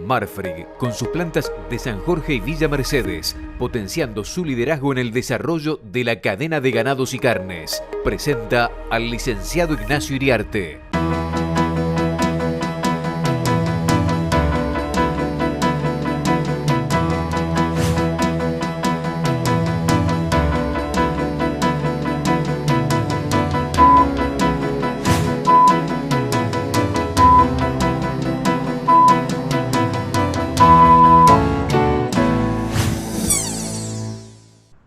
Marfrig, con sus plantas de San Jorge y Villa Mercedes, potenciando su liderazgo en el desarrollo de la cadena de ganados y carnes, presenta al licenciado Ignacio Iriarte.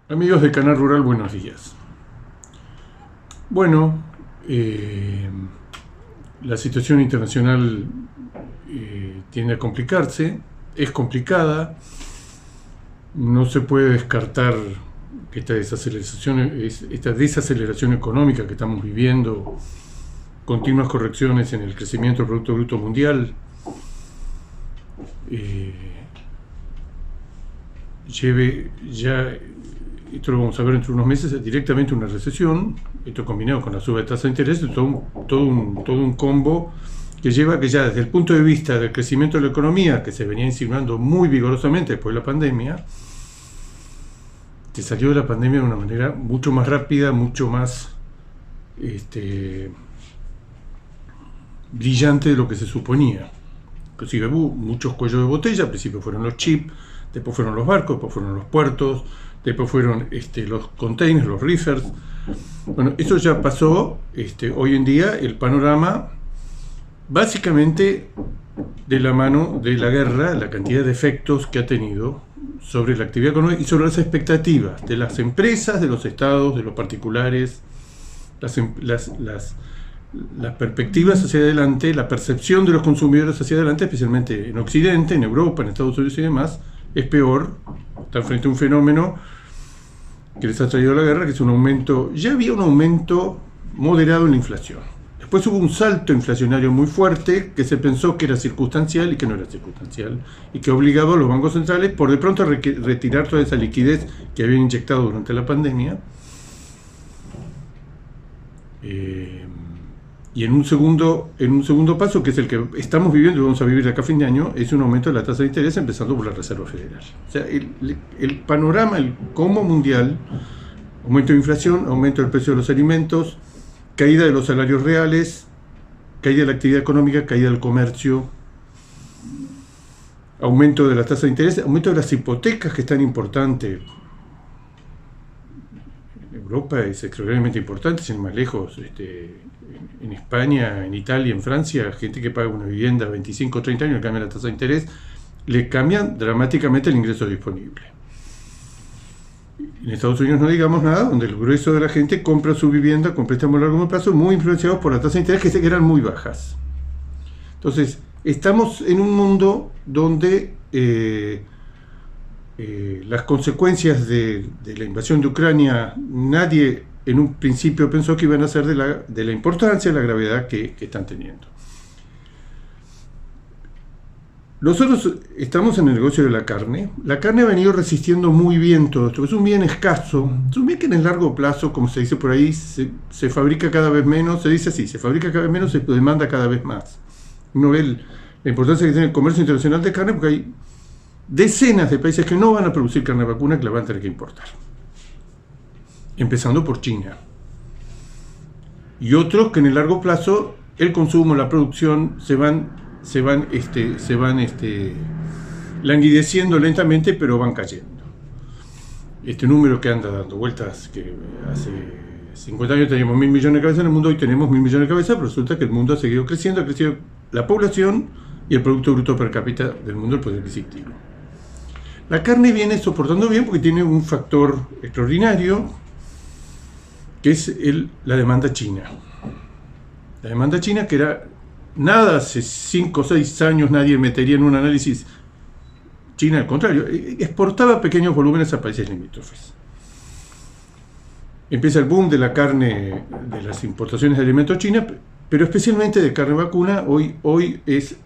Amigos de Canal Rural, buenos días. Bueno, la situación internacional tiende a complicarse, es complicada, no se puede descartar que esta desaceleración económica que estamos viviendo, continuas correcciones en el crecimiento del Producto Bruto Mundial, lleve ya, esto lo vamos a ver dentro de unos meses, directamente una recesión. Esto combinado con la suba de tasa de interés, todo un combo que lleva que ya desde el punto de vista del crecimiento de la economía, que se venía insinuando muy vigorosamente después de la pandemia, se salió de la pandemia de una manera mucho más rápida, mucho más brillante de lo que se suponía. Inclusive hubo muchos cuellos de botella. Al principio fueron los chips, después fueron los barcos, después fueron los puertos, después fueron los containers, los reefers. Bueno, eso ya pasó. Hoy en día el panorama, básicamente de la mano de la guerra, la cantidad de efectos que ha tenido sobre la actividad económica y sobre las expectativas de las empresas, de los estados, de los particulares, las perspectivas hacia adelante, la percepción de los consumidores hacia adelante, especialmente en Occidente, en Europa, en Estados Unidos y demás, es peor. Están frente a un fenómeno que les ha traído la guerra, que es un aumento. Ya había un aumento moderado en la inflación. Después hubo un salto inflacionario muy fuerte que se pensó que era circunstancial y que no era circunstancial, y que obligaba a los bancos centrales por de pronto a retirar toda esa liquidez que habían inyectado durante la pandemia. Y en un segundo paso, que es el que estamos viviendo y vamos a vivir acá a fin de año, es un aumento de la tasa de interés, empezando por la Reserva Federal. O sea, el panorama, el combo mundial: aumento de inflación, aumento del precio de los alimentos, caída de los salarios reales, caída de la actividad económica, caída del comercio, aumento de la tasa de interés, aumento de las hipotecas, que es tan importante. Europa es extraordinariamente importante, sin ir más lejos. En España, en Italia, en Francia, gente que paga una vivienda 25 o 30 años, le cambia la tasa de interés, le cambian dramáticamente el ingreso disponible. En Estados Unidos no digamos nada, donde el grueso de la gente compra su vivienda con préstamos a largo plazo, muy influenciados por la tasa de interés, que eran muy bajas. Entonces, estamos en un mundo donde las consecuencias de la invasión de Ucrania, nadie en un principio pensó que iban a ser de la importancia, de la gravedad que están teniendo. Nosotros estamos en el negocio de la carne. La carne ha venido resistiendo muy bien todo esto. Es un bien escaso, es un bien que en el largo plazo, como se dice por ahí, se fabrica cada vez menos. Se dice así: se fabrica cada vez menos, se demanda cada vez más. Uno ve la importancia que tiene el comercio internacional de carne, porque hay decenas de países que no van a producir carne vacuna, que la van a tener que importar, empezando por China, y otros que en el largo plazo el consumo, la producción se van languideciendo lentamente, pero van cayendo. Este número que anda dando vueltas, que hace 50 años teníamos 1.000 millones de cabezas en el mundo, hoy tenemos 1.000 millones de cabezas, pero resulta que el mundo ha seguido creciendo, ha crecido la población y el Producto Bruto Per Cápita del mundo, el poder adquisitivo. La carne viene soportando bien porque tiene un factor extraordinario, que es la demanda china. La demanda china, que era nada, hace 5 o 6 años nadie metería en un análisis. China, al contrario, exportaba pequeños volúmenes a países limítrofes. Empieza el boom de la carne, de las importaciones de alimentos chinas, pero especialmente de carne vacuna. Hoy es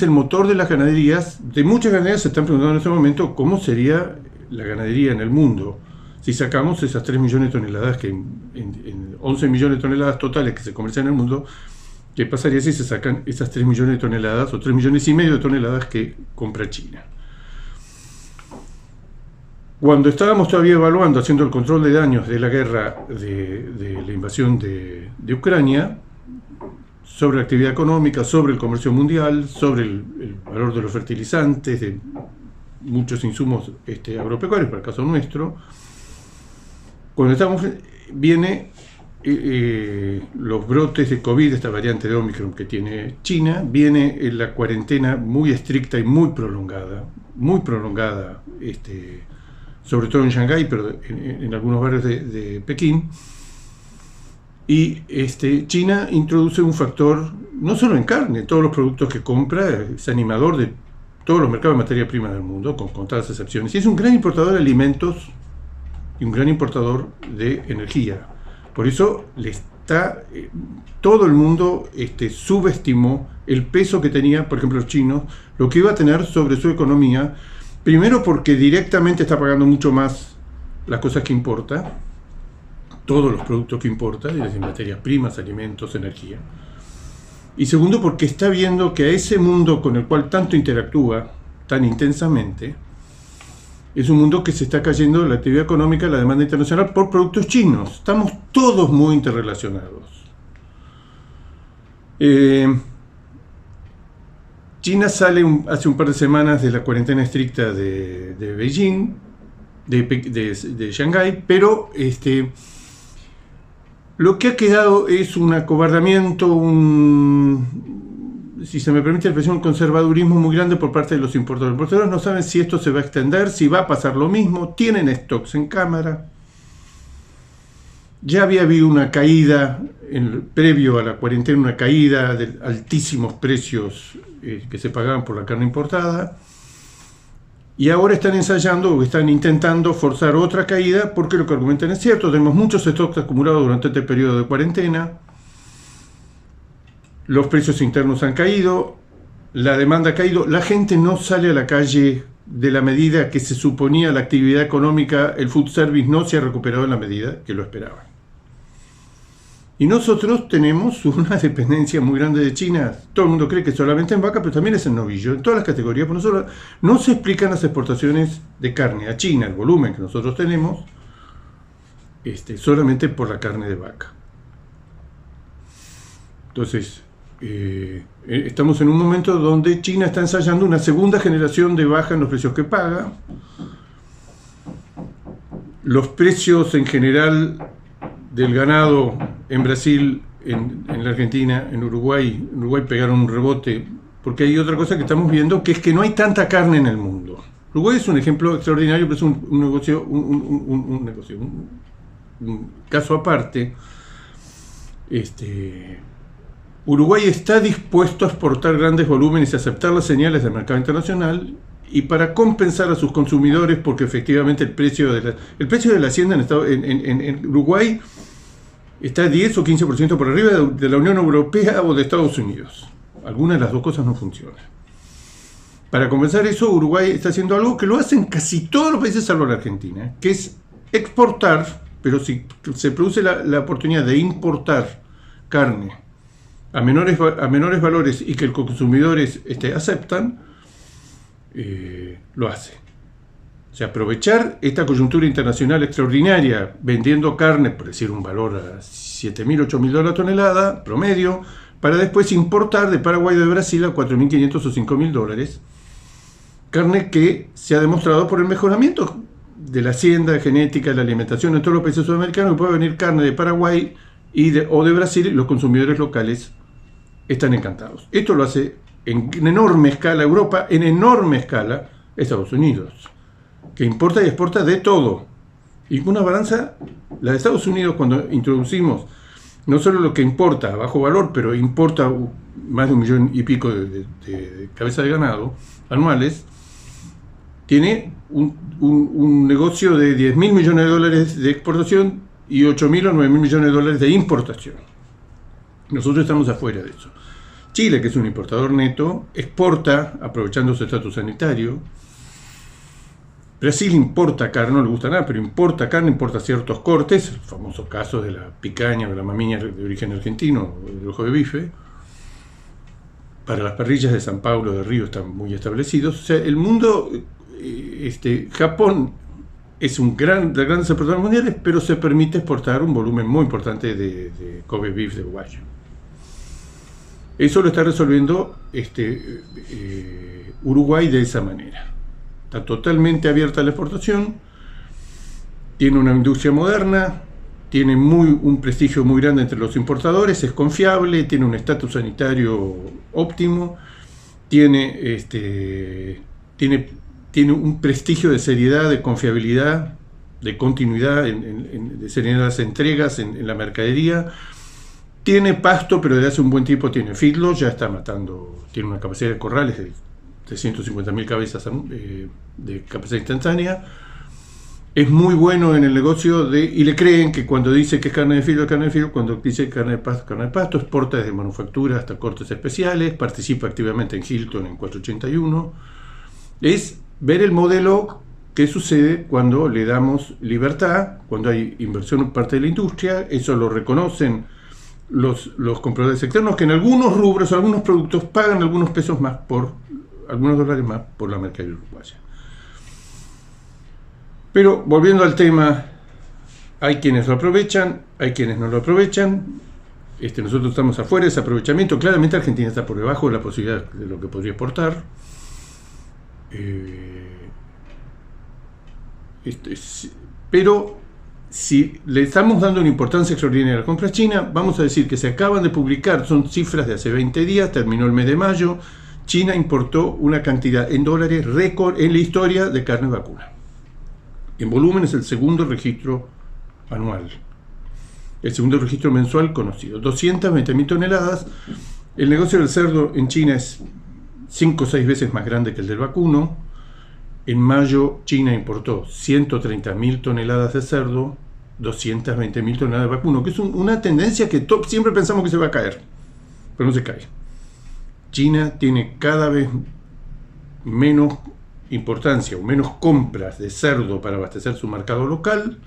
el motor de las ganaderías. De muchas ganaderías se están preguntando en este momento cómo sería la ganadería en el mundo si sacamos esas 3 millones de toneladas, que en 11 millones de toneladas totales que se comercian en el mundo, ¿Qué pasaría si se sacan esas 3 millones de toneladas o 3 millones y medio de toneladas que compra China? Cuando estábamos todavía evaluando, haciendo el control de daños de la guerra, de la invasión de Ucrania, sobre la actividad económica, sobre el comercio mundial, sobre el valor de los fertilizantes, de muchos insumos agropecuarios, para el caso nuestro, cuando estamos, viene los brotes de COVID, esta variante de Omicron que tiene China, viene la cuarentena muy estricta y muy prolongada, sobre todo en Shanghái, pero en algunos barrios de Pekín. Y China introduce un factor, no solo en carne, todos los productos que compra, es animador de todos los mercados de materia prima del mundo, con contadas excepciones. Y es un gran importador de alimentos y un gran importador de energía. Por eso todo el mundo subestimó el peso que tenía, por ejemplo, los chinos, lo que iba a tener sobre su economía. Primero porque directamente está pagando mucho más las cosas que importa, todos los productos que importa, desde materias primas, alimentos, energía. Y segundo porque está viendo que a ese mundo con el cual tanto interactúa, tan intensamente, es un mundo que se está cayendo la actividad económica, la demanda internacional por productos chinos. Estamos todos muy interrelacionados. China sale hace un par de semanas de la cuarentena estricta de Beijing, de Shanghái, pero lo que ha quedado es un acobardamiento, si se me permite la expresión, un conservadurismo muy grande por parte de los importadores. Los importadores no saben si esto se va a extender, si va a pasar lo mismo, tienen stocks en cámara. Ya había habido una caída, previo a la cuarentena, una caída de altísimos precios que se pagaban por la carne importada. Y ahora están ensayando o están intentando forzar otra caída porque lo que argumentan es cierto. Tenemos muchos stocks acumulados durante este periodo de cuarentena. Los precios internos han caído, la demanda ha caído, la gente no sale a la calle de la medida que se suponía la actividad económica, el food service no se ha recuperado en la medida que lo esperaban. Y nosotros tenemos una dependencia muy grande de China. Todo el mundo cree que solamente en vaca, pero también es en novillo, en todas las categorías. Por nosotros no se explican las exportaciones de carne a China, el volumen que nosotros tenemos, solamente por la carne de vaca. Entonces, estamos en un momento donde China está ensayando una segunda generación de baja en los precios que paga. Los precios en general del ganado en Brasil, en la Argentina, en Uruguay pegaron un rebote, porque hay otra cosa que estamos viendo, que es que no hay tanta carne en el mundo. Uruguay es un ejemplo extraordinario, pero es un caso aparte. Uruguay está dispuesto a exportar grandes volúmenes y aceptar las señales del mercado internacional, y para compensar a sus consumidores, porque efectivamente el precio de la hacienda en Uruguay está 10 o 15% por arriba de la Unión Europea o de Estados Unidos. Alguna de las dos cosas no funcionan. Para compensar eso, Uruguay está haciendo algo que lo hacen casi todos los países salvo la Argentina, que es exportar, pero si se produce la oportunidad de importar carne a menores valores y que los consumidores aceptan, lo hace. O sea, aprovechar esta coyuntura internacional extraordinaria vendiendo carne, por decir un valor a $7.000, $8.000 la tonelada promedio, para después importar de Paraguay o de Brasil a $4.500 o $5.000 carne que se ha demostrado por el mejoramiento de la hacienda, genética, de la alimentación en todos los países sudamericanos, que puede venir carne de Paraguay o de Brasil, y los consumidores locales están encantados. Esto lo hace en enorme escala Europa, en enorme escala Estados Unidos, que importa y exporta de todo. Y una balanza, la de Estados Unidos, cuando introducimos no solo lo que importa a bajo valor, pero importa más de 1,5 millones de cabezas de ganado anuales, tiene un negocio de $10.000 millones de exportación y 8.000 o 9.000 millones de dólares de importación. Nosotros estamos afuera de eso. Chile, que es un importador neto, exporta, aprovechando su estatus sanitario. Brasil importa carne, no le gusta nada, pero importa carne, importa ciertos cortes, el famoso caso de la picaña o la mamiña de origen argentino, el ojo de bife. para las parrillas de San Pablo de Río están muy establecidos. O sea, el mundo, Japón es de grandes exportadores mundiales, pero se permite exportar un volumen muy importante de Kobe beef de Wagyu. Eso lo está resolviendo Uruguay de esa manera. Está totalmente abierta a la exportación, tiene una industria moderna, tiene un prestigio muy grande entre los importadores, es confiable, tiene un estatus sanitario óptimo, tiene un prestigio de seriedad, de confiabilidad, de continuidad, de seriedad en las entregas, en la mercadería. Tiene pasto, pero desde hace un buen tiempo tiene feedlot, ya está matando, tiene una capacidad de corrales de 350.000 cabezas de capacidad instantánea. Es muy bueno en el negocio y le creen que cuando dice que es carne de feedlot, cuando dice carne de pasto, exporta desde manufactura hasta cortes especiales, participa activamente en Hilton en 481. Es ver el modelo que sucede cuando le damos libertad, cuando hay inversión por parte de la industria. Eso lo reconocen los compradores externos, que en algunos rubros, algunos productos pagan algunos pesos más algunos dólares más por la mercadería uruguaya. Pero volviendo al tema, hay quienes lo aprovechan, hay quienes no lo aprovechan. Nosotros estamos afuera de ese aprovechamiento. Claramente Argentina está por debajo de la posibilidad de lo que podría exportar. Pero si le estamos dando una importancia extraordinaria a la compra china, vamos a decir que se acaban de publicar, son cifras de hace 20 días, terminó el mes de mayo. China importó una cantidad en dólares récord en la historia de carne vacuna. En volumen es el segundo registro anual, el segundo registro mensual conocido, 220.000 toneladas. El negocio del cerdo en China es 5 o 6 veces más grande que el del vacuno. En mayo China importó 130.000 toneladas de cerdo, 220.000 toneladas de vacuno, que es una tendencia que siempre pensamos que se va a caer, pero no se cae. China tiene cada vez menos importancia o menos compras de cerdo para abastecer su mercado local,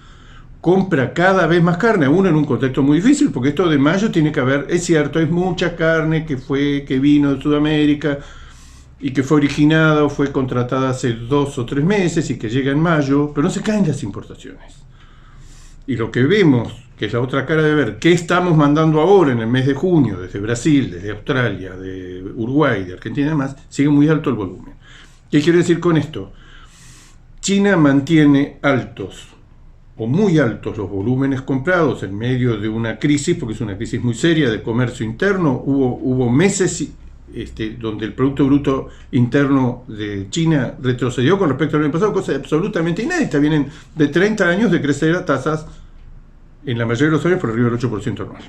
compra cada vez más carne, aún en un contexto muy difícil, porque esto de mayo tiene que haber, es cierto, es mucha carne que vino de Sudamérica y que fue originada o fue contratada hace 2 o 3 meses y que llega en mayo, pero no se caen las importaciones. Y lo que vemos, que es la otra cara de ver, qué estamos mandando ahora en el mes de junio, desde Brasil, desde Australia, de Uruguay, de Argentina y demás, sigue muy alto el volumen. ¿Qué quiero decir con esto? China mantiene altos o muy altos los volúmenes comprados en medio de una crisis, porque es una crisis muy seria de comercio interno. Hubo meses donde el Producto Bruto Interno de China retrocedió con respecto al año pasado, cosa absolutamente inédita. Vienen de 30 años de crecer a tasas, en la mayoría de los años, por arriba del 8% anual.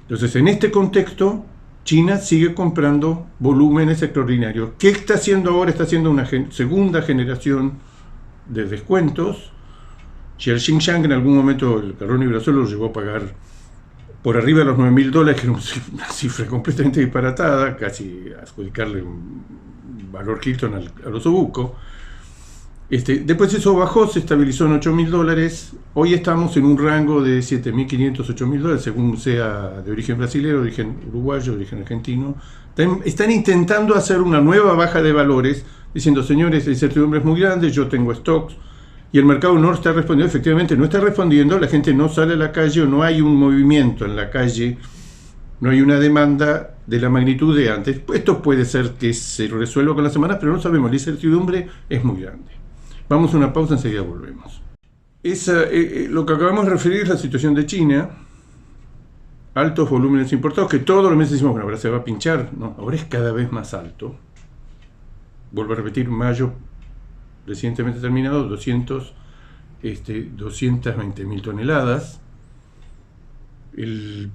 Entonces, en este contexto, China sigue comprando volúmenes extraordinarios. ¿Qué está haciendo ahora? Está haciendo una segunda generación de descuentos. Si el Xinjiang en algún momento el carbón hidrosol lo llegó a pagar por arriba de los $9.000, que era una cifra completamente disparatada, casi adjudicarle un valor Hilton al osobuco. Después eso bajó, se estabilizó en $8.000. Hoy estamos en un rango de $7.500, $8.000, según sea de origen brasileño, de origen uruguayo, de origen argentino. Están intentando hacer una nueva baja de valores, diciendo, señores, la incertidumbre es muy grande, yo tengo stocks, y el mercado no está respondiendo. Efectivamente no está respondiendo, la gente no sale a la calle, o no hay un movimiento en la calle, no hay una demanda de la magnitud de antes. Esto puede ser que se resuelva con las semanas, pero no sabemos, la incertidumbre es muy grande. Vamos a una pausa, enseguida volvemos. Lo que acabamos de referir es la situación de China. Altos volúmenes importados, que todos los meses decimos, bueno, ahora se va a pinchar. No, ahora es cada vez más alto. Vuelvo a repetir, mayo recientemente terminado, 220.000 toneladas. El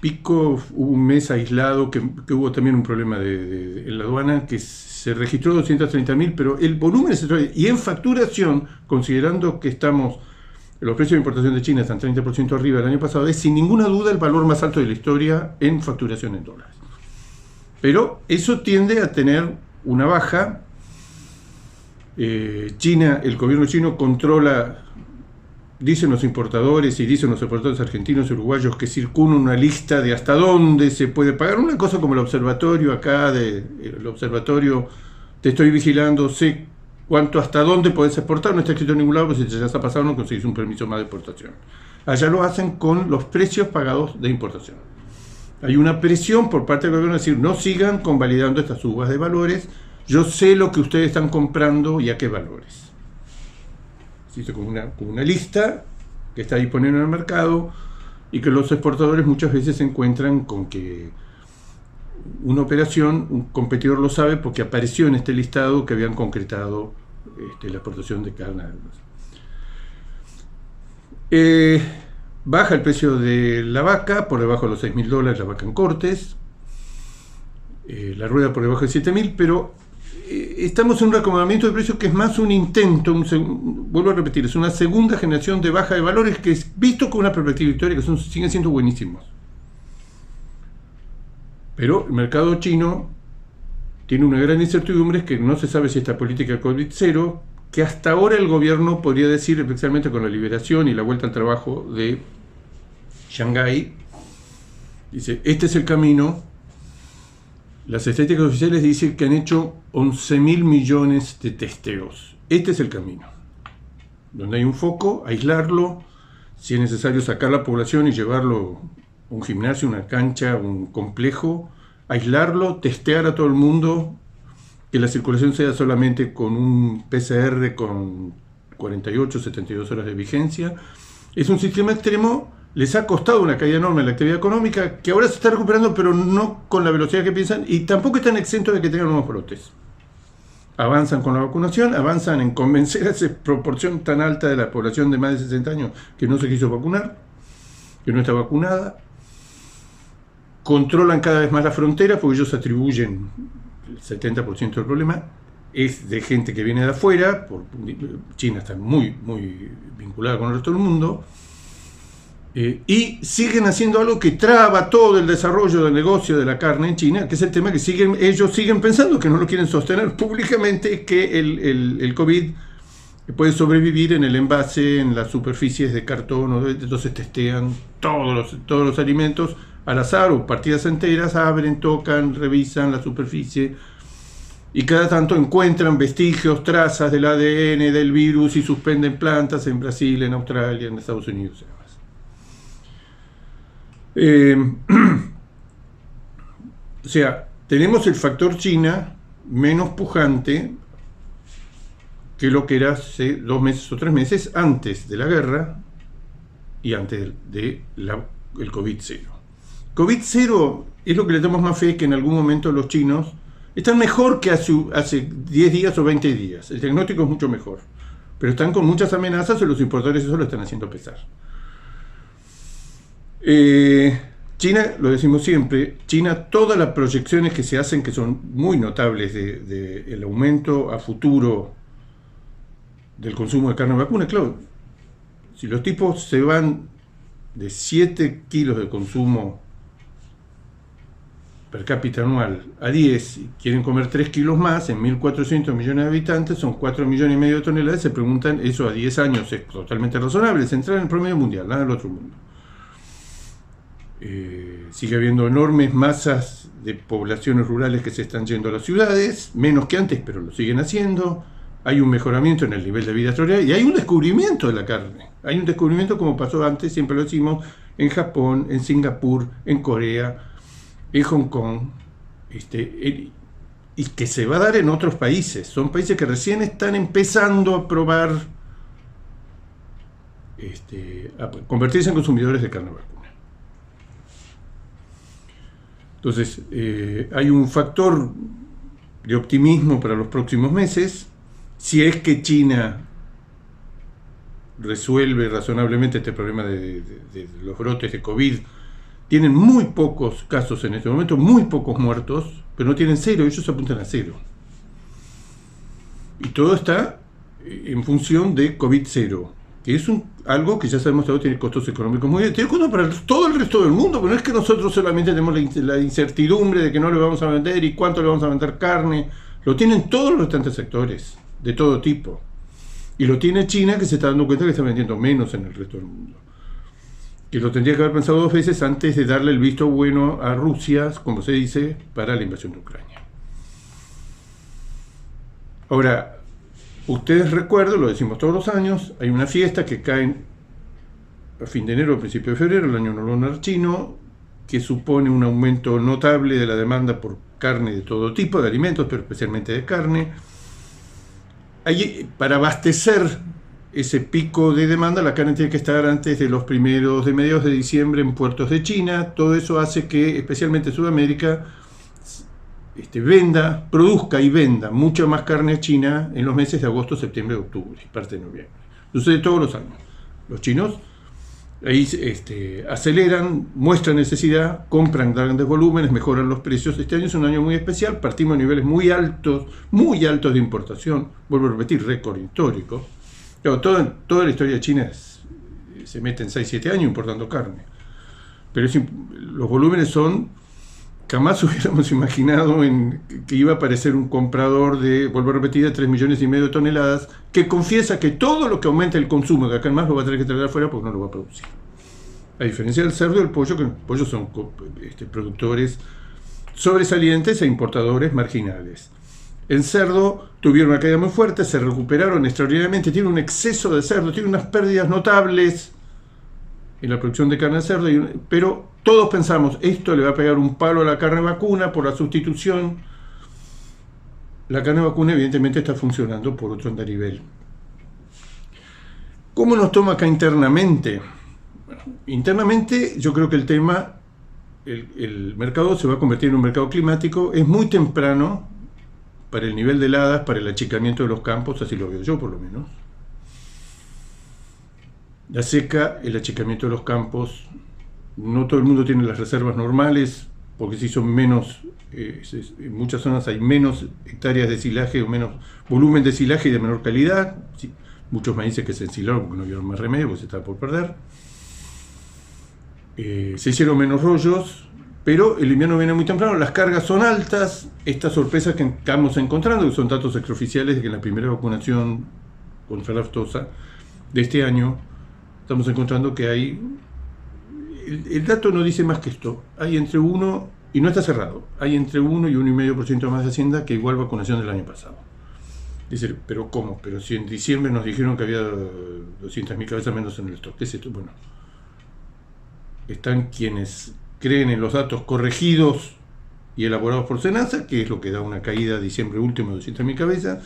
pico, hubo un mes aislado que hubo también un problema en la aduana, que se registró 230.000, pero el volumen es extraordinario. Y en facturación, considerando que los precios de importación de China están 30% arriba del año pasado, es sin ninguna duda el valor más alto de la historia en facturación en dólares. Pero eso tiende a tener una baja. El gobierno chino controla dicen los importadores y dicen los exportadores argentinos y uruguayos que circula una lista de hasta dónde se puede pagar. Una cosa como el observatorio acá, el observatorio, te estoy vigilando, sé hasta dónde podés exportar, no está escrito en ningún lado, pues si ya está pasado no conseguís un permiso más de exportación. Allá lo hacen con los precios pagados de importación. Hay una presión por parte del gobierno de decir, no sigan convalidando estas subas de valores, yo sé lo que ustedes están comprando y a qué valores. Existe como una lista que está disponible en el mercado y que los exportadores muchas veces se encuentran con que una operación, un competidor lo sabe porque apareció en este listado que habían concretado la exportación de carne. Baja el precio de la vaca por debajo de los $6.000, la vaca en cortes, la rueda por debajo de 7.000, pero estamos en un acomodamiento de precios que es más un intento, vuelvo a repetir, es una segunda generación de baja de valores que es visto con una perspectiva histórica, siguen siendo buenísimos. Pero el mercado chino tiene una gran incertidumbre, es que no se sabe si esta política COVID-0, que hasta ahora el gobierno podría decir, especialmente con la liberación y la vuelta al trabajo de Shanghái, dice, este es el camino. Las estadísticas oficiales dicen que han hecho 11.000 millones de testeos. Este es el camino. Donde hay un foco, aislarlo, si es necesario sacar la población y llevarlo a un gimnasio, una cancha, un complejo, aislarlo, testear a todo el mundo, que la circulación sea solamente con un PCR con 48, 72 horas de vigencia. Es un sistema extremo, les ha costado una caída enorme en la actividad económica, que ahora se está recuperando, pero no con la velocidad que piensan, y tampoco están exentos de que tengan nuevos brotes. Avanzan con la vacunación, avanzan en convencer a esa proporción tan alta de la población de más de 60 años que no se quiso vacunar, que no está vacunada. Controlan cada vez más la frontera, porque ellos atribuyen el 70% del problema es de gente que viene de afuera. China está muy vinculada con el resto del mundo, y siguen haciendo algo que traba todo el desarrollo del negocio de la carne en China, que es el tema que ellos siguen pensando, que no lo quieren sostener públicamente, que el COVID puede sobrevivir en el envase, en las superficies de cartón, entonces testean todos los alimentos al azar o partidas enteras, abren, tocan, revisan la superficie y cada tanto encuentran vestigios, trazas del ADN del virus y suspenden plantas en Brasil, en Australia, en Estados Unidos y demás. O sea, tenemos el factor China menos pujante que lo que era hace 2 meses o 3 meses antes de la guerra y antes del COVID-0. COVID-0 es lo que le damos más fe, que en algún momento los chinos están mejor que hace 10 días o 20 días. El diagnóstico es mucho mejor. Pero están con muchas amenazas y los importadores eso lo están haciendo pesar. China, lo decimos siempre, China, todas las proyecciones que se hacen, que son muy notables de el aumento a futuro del consumo de carne vacuna, claro, si los tipos se van de 7 kilos de consumo per cápita anual a 10 y quieren comer 3 kilos más, en 1.400 millones de habitantes son 4,5 millones de toneladas, se preguntan, eso a 10 años es totalmente razonable, es entrar en el promedio mundial, nada del otro mundo. Sigue habiendo enormes masas de poblaciones rurales que se están yendo a las ciudades, menos que antes, pero lo siguen haciendo. Hay un mejoramiento en el nivel de vida extraordinario y hay un descubrimiento de la carne. Hay un descubrimiento, como pasó antes, siempre lo decimos, en Japón, en Singapur, en Corea, en Hong Kong, y que se va a dar en otros países. Son países que recién están empezando a probar, a convertirse en consumidores de carne vacuna. Entonces, hay un factor de optimismo para los próximos meses. Si es que China resuelve razonablemente este problema de los brotes de COVID, tienen muy pocos casos en este momento, muy pocos muertos, pero no tienen 0, ellos apuntan a 0. Y todo está en función de COVID-0, que es algo que ya se ha demostrado tiene costos económicos muy grandes. Tiene costos para todo el resto del mundo, pero no es que nosotros solamente tenemos la incertidumbre de que no le vamos a vender y cuánto le vamos a vender carne. Lo tienen todos los restantes sectores, de todo tipo. Y lo tiene China, que se está dando cuenta que está vendiendo menos en el resto del mundo. Que lo tendría que haber pensado 2 veces antes de darle el visto bueno a Rusia, como se dice, para la invasión de Ucrania. Ahora, ustedes recuerdan, lo decimos todos los años, hay una fiesta que cae a fin de enero, a principio de febrero, el año lunar chino, que supone un aumento notable de la demanda por carne de todo tipo, de alimentos, pero especialmente de carne. Para abastecer ese pico de demanda, la carne tiene que estar antes de mediados de diciembre en puertos de China. Todo eso hace que, especialmente Sudamérica, produzca y venda mucha más carne china en los meses de agosto, septiembre, octubre, parte de noviembre. Sucede todos los años. Los chinos ahí aceleran, muestran necesidad, compran grandes volúmenes, mejoran los precios. Este año es un año muy especial, partimos a niveles muy altos de importación. Vuelvo a repetir, récord histórico. Claro, toda la historia de China se mete en 6-7 años importando carne. Pero los volúmenes son... Jamás hubiéramos imaginado que iba a aparecer un comprador vuelvo a repetir, de 3,5 millones de toneladas, que confiesa que todo lo que aumenta el consumo de acá en más lo va a tener que traer afuera porque no lo va a producir. A diferencia del cerdo y el pollo, que los pollos son productores sobresalientes e importadores marginales. En cerdo tuvieron una caída muy fuerte, se recuperaron extraordinariamente, tiene un exceso de cerdo, tiene unas pérdidas notables en la producción de carne de cerdo, pero todos pensamos, esto le va a pegar un palo a la carne vacuna por la sustitución. La carne vacuna evidentemente está funcionando por otro andarivel. ¿Cómo nos toma acá internamente? Bueno, internamente yo creo que el tema, el mercado se va a convertir en un mercado climático. Es muy temprano para el nivel de heladas, para el achicamiento de los campos, así lo veo yo por lo menos. La seca, el achicamiento de los campos, no todo el mundo tiene las reservas normales, porque si son menos, en muchas zonas hay menos hectáreas de silaje o menos volumen de silaje y de menor calidad. Sí, muchos maíces que se ensilaron porque no vieron más remedio, porque se estaba por perder. Se hicieron menos rollos, pero el invierno viene muy temprano, las cargas son altas. Esta sorpresa que estamos encontrando, que son datos extraoficiales de que en la primera vacunación contra la aftosa de este año, estamos encontrando que hay, el dato no dice más que esto, hay entre 1, y no está cerrado, hay entre 1 y 1,5% más de hacienda que igual vacunación del año pasado. Dice, ¿pero cómo? Pero si en diciembre nos dijeron que había 200.000 cabezas menos en el stock, ¿qué es esto? Bueno, están quienes creen en los datos corregidos y elaborados por Senasa, que es lo que da una caída a diciembre último de 200.000 cabezas.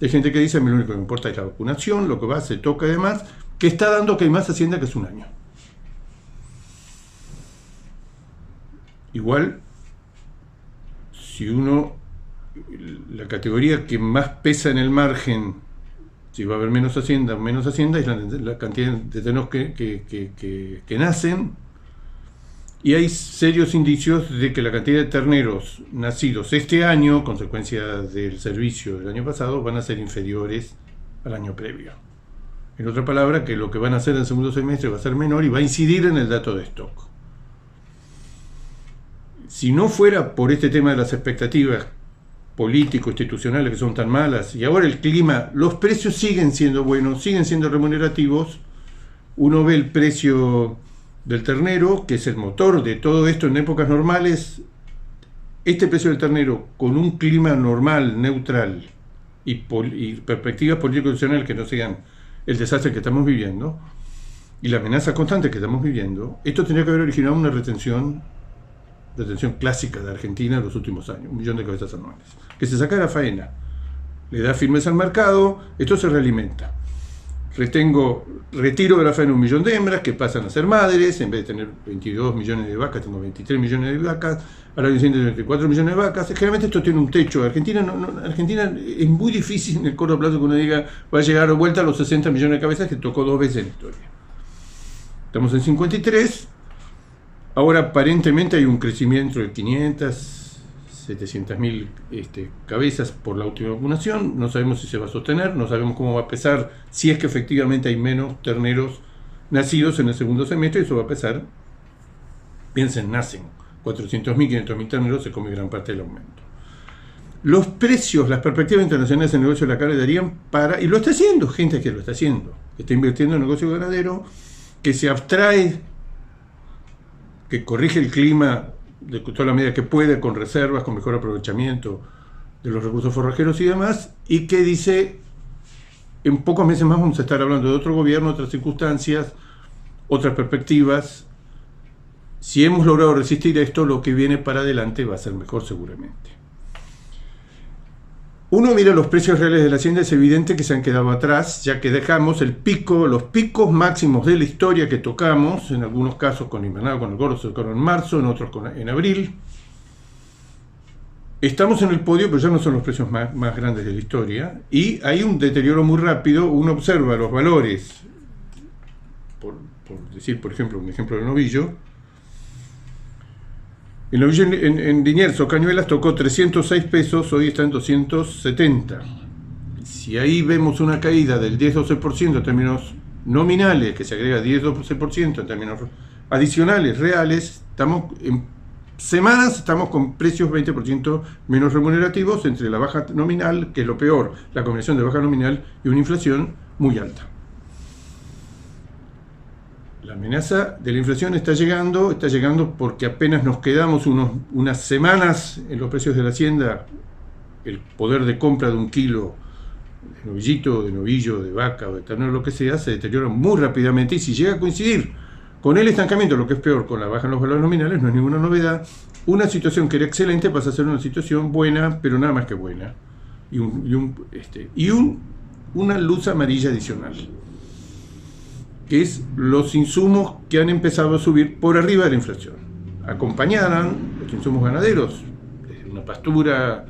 Hay gente que dice, a mí lo único que me importa es la vacunación, lo que va, se toca y demás, que está dando que hay más hacienda que hace un año. Igual, si la categoría que más pesa en el margen, si va a haber menos hacienda o menos hacienda, es la cantidad de terneros que nacen, y hay serios indicios de que la cantidad de terneros nacidos este año, consecuencia del servicio del año pasado, van a ser inferiores al año previo. En otra palabra, que lo que van a hacer en el segundo semestre va a ser menor y va a incidir en el dato de stock. Si no fuera por este tema de las expectativas político-institucionales que son tan malas, y ahora el clima, los precios siguen siendo buenos, siguen siendo remunerativos. Uno ve el precio del ternero, que es el motor de todo esto en épocas normales. Este precio del ternero, con un clima normal, neutral, y perspectivas político-institucionales que no sean el desastre que estamos viviendo, y la amenaza constante que estamos viviendo, esto tendría que haber originado una retención clásica de Argentina en los últimos años, 1 millón de cabezas anuales, que se saca de la faena, le da firmeza al mercado, esto se realimenta. Retiro de la faena 1 millón de hembras que pasan a ser madres, en vez de tener 22 millones de vacas, tengo 23 millones de vacas, ahora hay 124 millones de vacas. Generalmente esto tiene un techo. Argentina es muy difícil en el corto plazo que uno diga va a llegar de vuelta a los 60 millones de cabezas que tocó 2 veces en la historia. Estamos en 53. Ahora aparentemente hay un crecimiento de 500, 700.000 cabezas por la última vacunación. No sabemos si se va a sostener, no sabemos cómo va a pesar, si es que efectivamente hay menos terneros nacidos en el segundo semestre. Eso va a pesar, piensen, nacen 400.000, 500.000 terneros, se come gran parte del aumento. los precios, las perspectivas internacionales del negocio de la carne darían para, y lo está haciendo, gente que lo está haciendo, que está invirtiendo en el negocio ganadero, que se abstrae, que corrige el clima de toda la medida que puede, con reservas, con mejor aprovechamiento de los recursos forrajeros y demás, y que dice, en pocos meses más vamos a estar hablando de otro gobierno, otras circunstancias, otras perspectivas. Si hemos logrado resistir esto, lo que viene para adelante va a ser mejor seguramente. Uno mira los precios reales de la hacienda, es evidente que se han quedado atrás, ya que dejamos el pico, los picos máximos de la historia que tocamos, en algunos casos con invernado, con el gordo, se tocaron en marzo, en otros en abril. Estamos en el podio, pero ya no son los precios más grandes de la historia, y hay un deterioro muy rápido. Uno observa los valores, por decir, por ejemplo, un ejemplo del novillo. El novillo en Liniers o Cañuelas tocó 306 pesos, hoy está en 270. Si ahí vemos una caída del 10-12% en términos nominales, que se agrega 10-12% en términos adicionales, reales, estamos en semanas, estamos con precios 20% menos remunerativos entre la baja nominal, que es lo peor, la combinación de baja nominal y una inflación muy alta. La amenaza de la inflación está llegando porque apenas nos quedamos unas semanas en los precios de la hacienda. El poder de compra de un kilo de novillito, de novillo, de vaca o de ternero, lo que sea, se deteriora muy rápidamente, y si llega a coincidir con el estancamiento, lo que es peor, con la baja en los valores nominales, no es ninguna novedad. Una situación que era excelente pasa a ser una situación buena, pero nada más que buena, y una luz amarilla adicional, que es los insumos que han empezado a subir por arriba de la inflación. Acompañaran los insumos ganaderos, una pastura,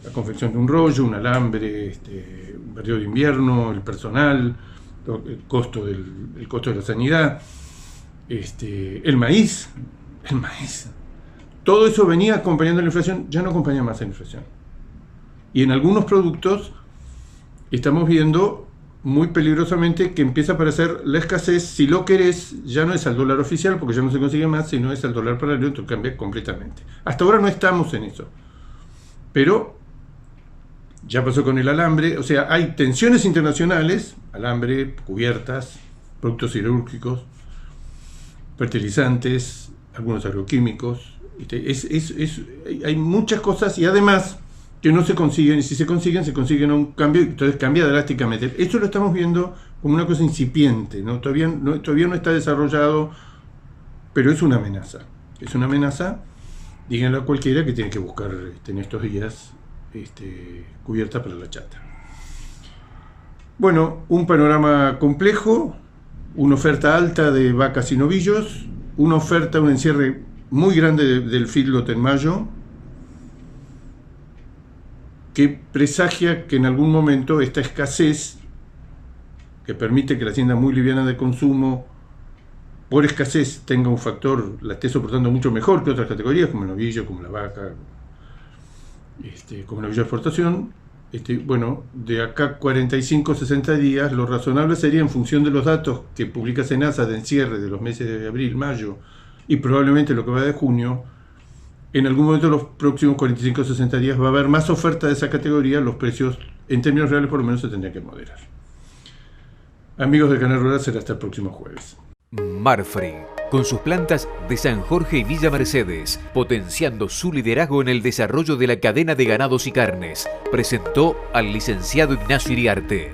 la confección de un rollo, un alambre, un periodo de invierno, el personal, el costo de la sanidad, el maíz. Todo eso venía acompañando la inflación, ya no acompaña más la inflación. Y en algunos productos estamos viendo muy peligrosamente que empieza a aparecer la escasez. Si lo querés, ya no es al dólar oficial, porque ya no se consigue más, sino es al dólar paralelo, entonces cambia completamente. Hasta ahora no estamos en eso, pero ya pasó con el alambre. O sea, hay tensiones internacionales, alambre, cubiertas, productos siderúrgicos, fertilizantes, algunos agroquímicos. Hay muchas cosas, y además que no se consiguen, y si se consiguen a un cambio, entonces cambia drásticamente. Esto lo estamos viendo como una cosa incipiente, ¿no? Todavía no está desarrollado, pero es una amenaza. Es una amenaza, díganle a cualquiera que tiene que buscar en estos días cubierta para la chata. Bueno, un panorama complejo, una oferta alta de vacas y novillos, un encierre muy grande del feedlot en mayo, que presagia que en algún momento esta escasez, que permite que la hacienda muy liviana de consumo, por escasez, tenga un factor, la esté soportando mucho mejor que otras categorías, como el novillo, como la vaca, como el novillo de exportación. Bueno, de acá 45-60 días, lo razonable sería, en función de los datos que publica Senasa de encierre de los meses de abril, mayo, y probablemente lo que va de junio, en algún momento de los próximos 45-60 días va a haber más oferta de esa categoría, los precios en términos reales por lo menos se tendrían que moderar. Amigos del Canal Rural, será hasta el próximo jueves. Marfrig, con sus plantas de San Jorge y Villa Mercedes, potenciando su liderazgo en el desarrollo de la cadena de ganados y carnes, presentó al licenciado Ignacio Iriarte.